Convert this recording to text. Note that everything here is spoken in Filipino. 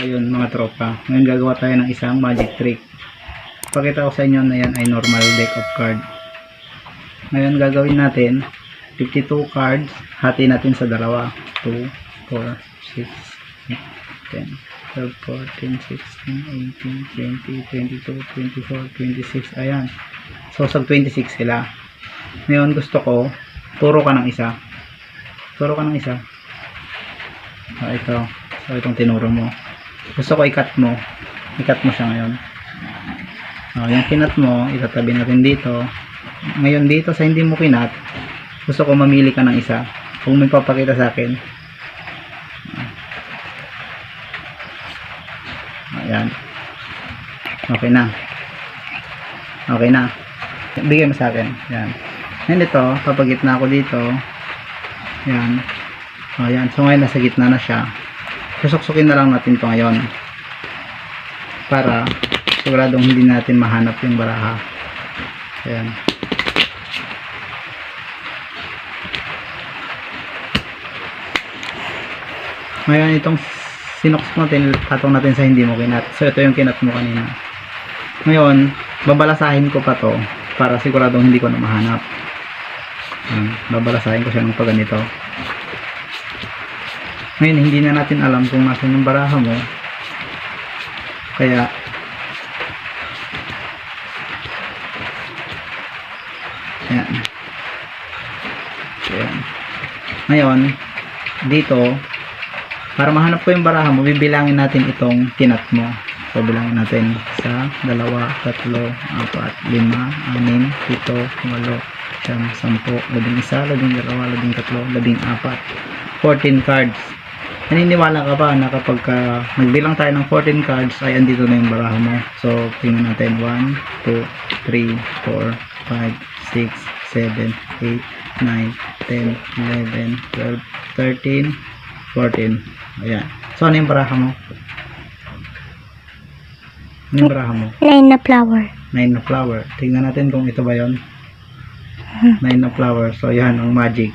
ayun mga tropa, ngayon gagawa tayo ng isang magic trick. Pakita ko sa inyo na yan ay normal deck of card. Ngayon gagawin natin 52 cards, hati natin sa dalawa. 2, 4, 6, 10, 12, 14, 16, 18, 20, 22, 24, 26. Ayan. So sag 26 sila. Ngayon gusto ko turo ka ng isa. Turo ka ng isa. Ito. So itong tinuro mo. Gusto ko i-cut mo. I-cut mo siya ngayon. Yung kinat mo, itatabi natin dito. Ngayon dito sa hindi mo kinat, gusto ko mamili ka ng isa. Kung may papakita sa akin. Ayan. Okay na. Okay na. Bigay mo sa akin. Ayan. Ngayon ito, papagitna ako dito. Ayan. Ayan. So ngayon nasa gitna na siya. Susuksukin na lang natin ito ngayon. Para siguradong hindi natin mahanap yung baraha. Ayan. Ngayon itong sinuks natin, tatong natin sa hindi mo kinat. So ito yung kinat mo kanina. Ngayon, babalasahin ko pa to para siguradong hindi ko na mahanap. Babalasahin ko siya ng pag ganito. Ngayon, hindi na natin alam kung nasan yung baraha mo. Kaya ayan. Ayan. Ngayon, dito para mahanap ko yung baraha mo, bibilangin natin itong kinat mo. So, bilangin natin sa 2, 3, 4, 5, 6, 7, 8, 9, 10, 11, 12, 13, 14, 14 cards. Naniniwala ka ba na kapag nagbilang tayo ng 14 cards ay andito na yung baraha mo? So, tingnan natin 1, 2, 3, 4, 5, 6, 7, 8, 9, 10, 11, 12, 13, 14. Ayan. So, ano yung baraha mo? Ano yung baraha mo? 9 na flower. 9 na flower. Tingnan natin kung ito ba yon. 9 na flower. So, yan ang magic.